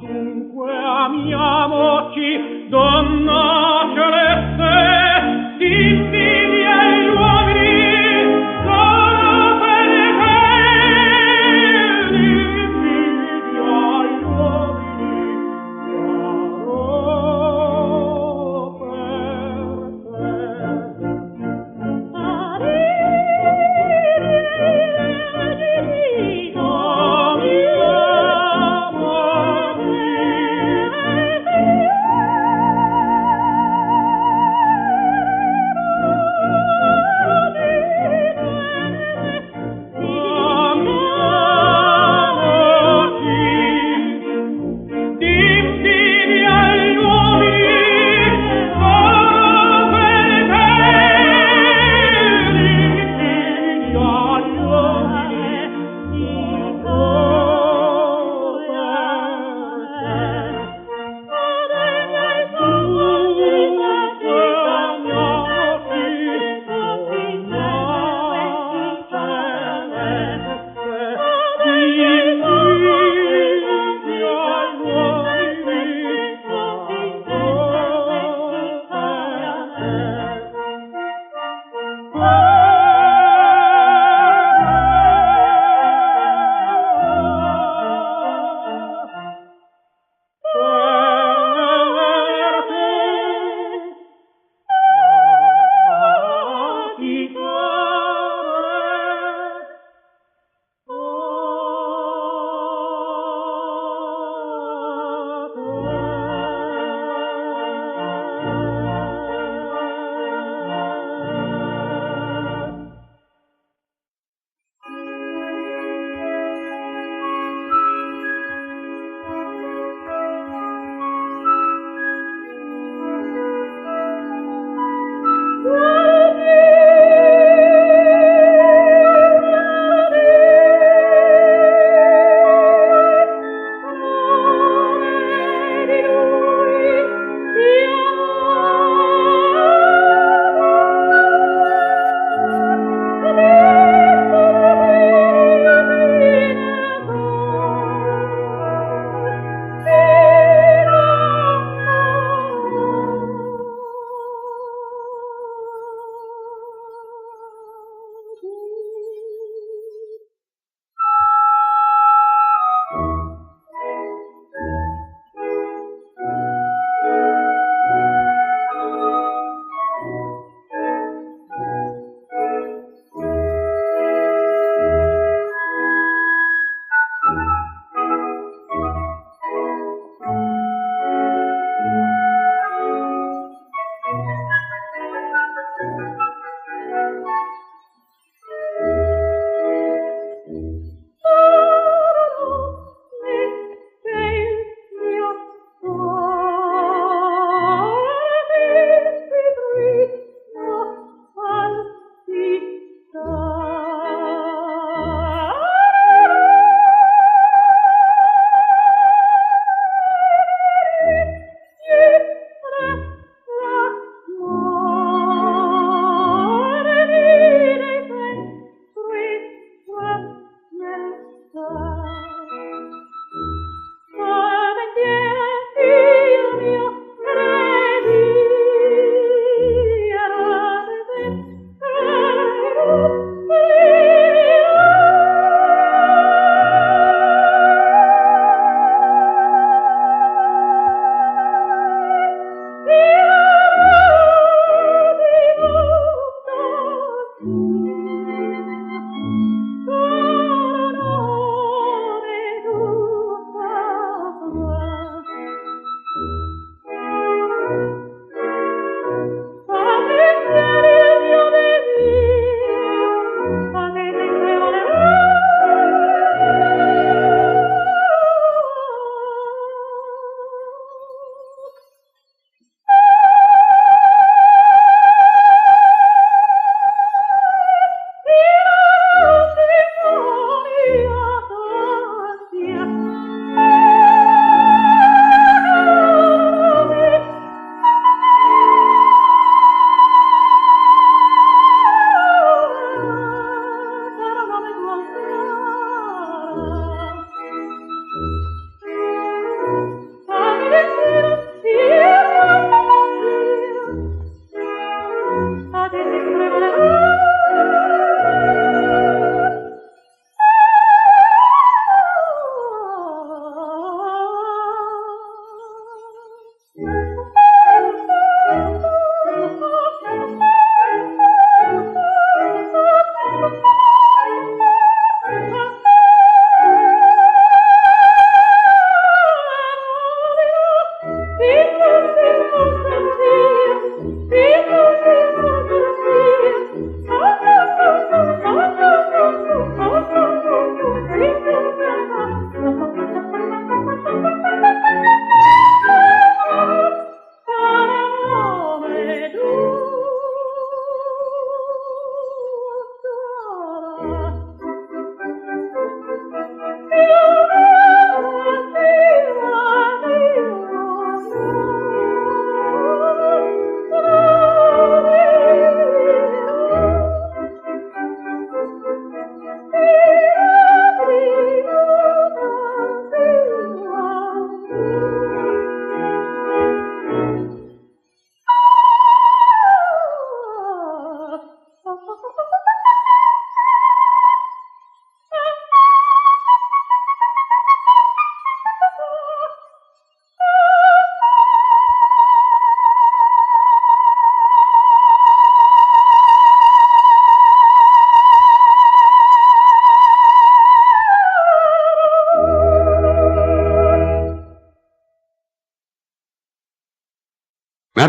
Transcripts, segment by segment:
Dunque amiamoci, donna celeste, dimmi agli uomini, solo per te, dimmi agli uomini, solo per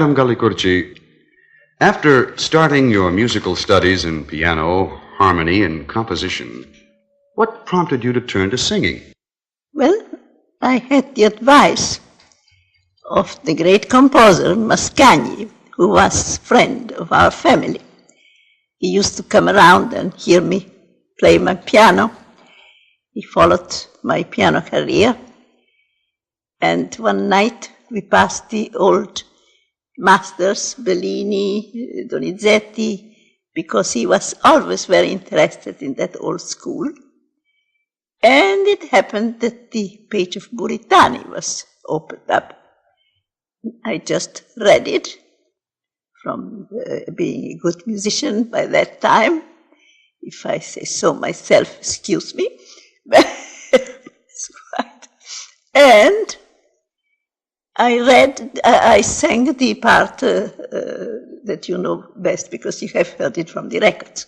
Madame Galli Curci, after starting your musical studies in piano, harmony, and composition, what prompted you to turn to singing? Well, I had the advice of the great composer Mascagni, who was a friend of our family. He used to come around and hear me play my piano. He followed my piano career. And one night we passed the old masters, Bellini, Donizetti, because he was always very interested in that old school. And it happened that the page of Buritani was opened up. I just read it from being a good musician by that time. If I say so myself, excuse me. That's right. And I sang the part that you know best because you have heard it from the records.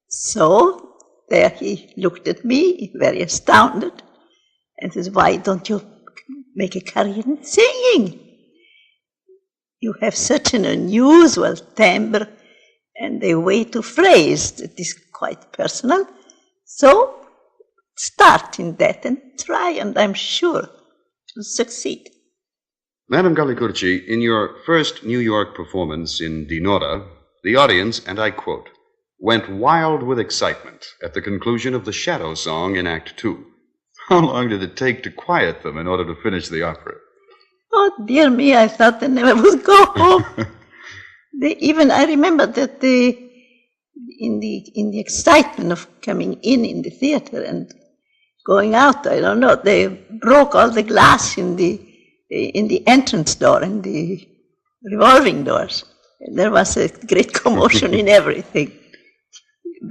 So there he looked at me, very astounded, and says, "Why don't you make a career in singing? You have such an unusual timbre and a way to phrase that is quite personal. So start in that and try, and I'm sure you'll succeed." Madame Galli Curci, in your first New York performance in Dinora, the audience, and I quote, went wild with excitement at the conclusion of the Shadow Song in Act 2. How long did it take to quiet them in order to finish the opera? Oh, dear me, I thought they never would go home. I remember that in the excitement of coming in the theater and going out, I don't know, they broke all the glass in the entrance door and the revolving doors. And there was a great commotion in everything.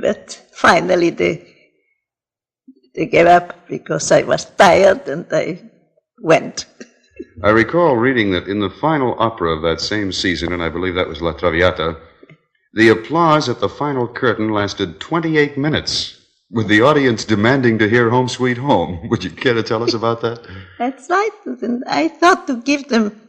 But finally they gave up because I was tired and I went. I recall reading that in the final opera of that same season, and I believe that was La Traviata, the applause at the final curtain lasted 28 minutes, with the audience demanding to hear Home Sweet Home. Would you care to tell us about that? That's right. And I thought to give them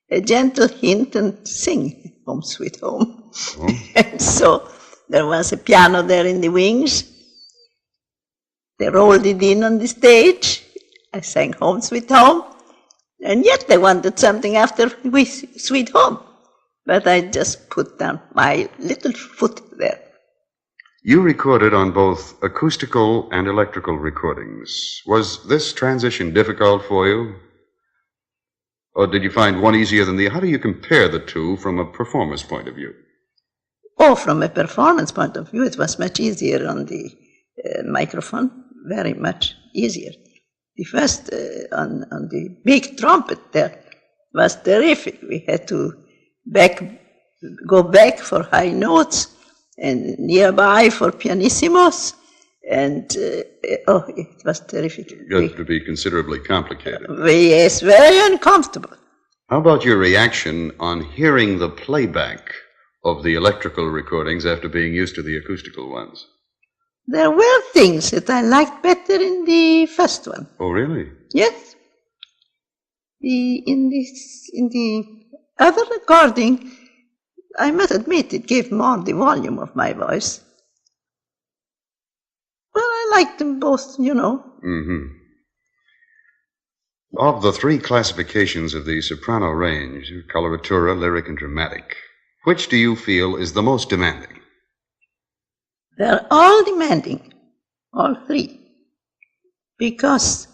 a gentle hint and sing Home Sweet Home. Oh. And so there was a piano there in the wings. They rolled it in on the stage. I sang Home Sweet Home. And yet they wanted something after Sweet Home. But I just put down my little foot there. You recorded on both acoustical and electrical recordings. Was this transition difficult for you? Or did you find one easier than the other? How do you compare the two from a performance point of view? Oh, from a performance point of view, it was much easier on the microphone, very much easier. The first on the big trumpet there was terrific. We had to go back for high notes and nearby for pianissimos, and it was terrific. It got to be considerably complicated. Yes, very uncomfortable. How about your reaction on hearing the playback of the electrical recordings after being used to the acoustical ones? There were things that I liked better in the first one. Oh, really? Yes. In the other recording, I must admit, it gave more the volume of my voice. Well, I liked them both, you know. Mm-hmm. Of the three classifications of the soprano range, coloratura, lyric, and dramatic, which do you feel is the most demanding? They're all demanding, all three, because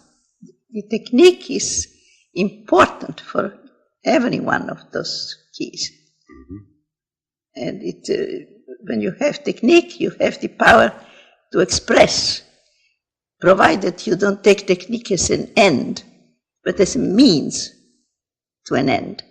the technique is important for every one of those keys. Mm-hmm. And when you have technique, you have the power to express, provided you don't take technique as an end, but as a means to an end.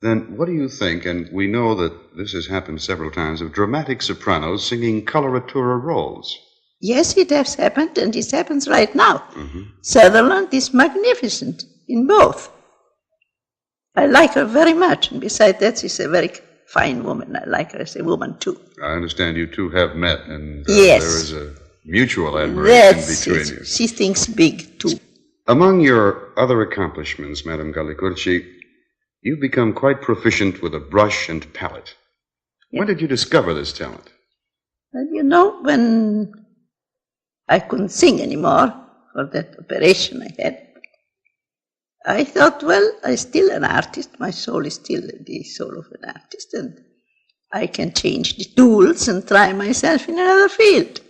Then what do you think, and we know that this has happened several times, of dramatic sopranos singing coloratura roles? Yes, it has happened, and it happens right now. Mm-hmm. Sutherland is magnificent in both. I like her very much, and besides that, she's a very fine woman. I like her as a woman, too. I understand you two have met, and yes. There is a mutual admiration between you. She thinks big, too. Among your other accomplishments, Madame Galli Curci, You've become quite proficient with a brush and palette. Yeah. When did you discover this talent? And you know, when I couldn't sing anymore for that operation I had, I thought, well, I'm still an artist. My soul is still the soul of an artist, and I can change the tools and try myself in another field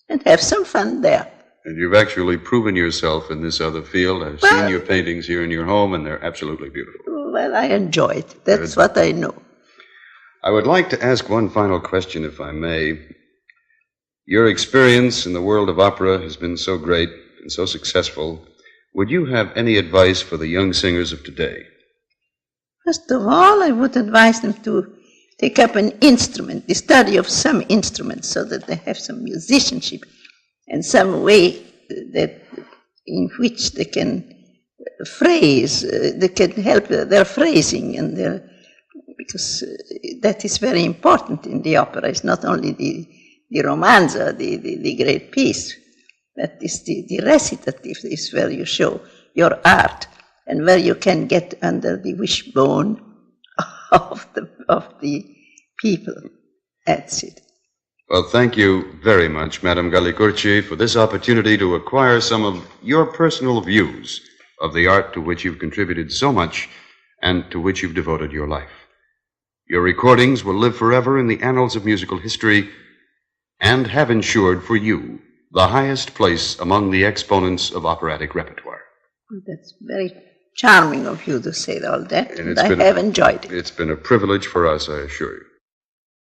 and have some fun there. And you've actually proven yourself in this other field. I've seen your paintings here in your home, and they're absolutely beautiful. Well, I enjoy it. That's what I know. I would like to ask one final question, if I may. Your experience in the world of opera has been so great and so successful. Would you have any advice for the young singers of today? First of all, I would advise them to take up an instrument, the study of some instrument, so that they have some musicianship and some way that in which they can phrase, they can help their phrasing and their, because that is very important in the opera. It's not only the romanza, the great piece, but it's the recitative is where you show your art and where you can get under the wishbone of the people. That's it. Well, thank you very much, Madame Galli Curci, for this opportunity to acquire some of your personal views of the art to which you've contributed so much and to which you've devoted your life. Your recordings will live forever in the annals of musical history and have ensured for you the highest place among the exponents of operatic repertoire. That's very charming of you to say all that, and I have enjoyed it. It's been a privilege for us, I assure you.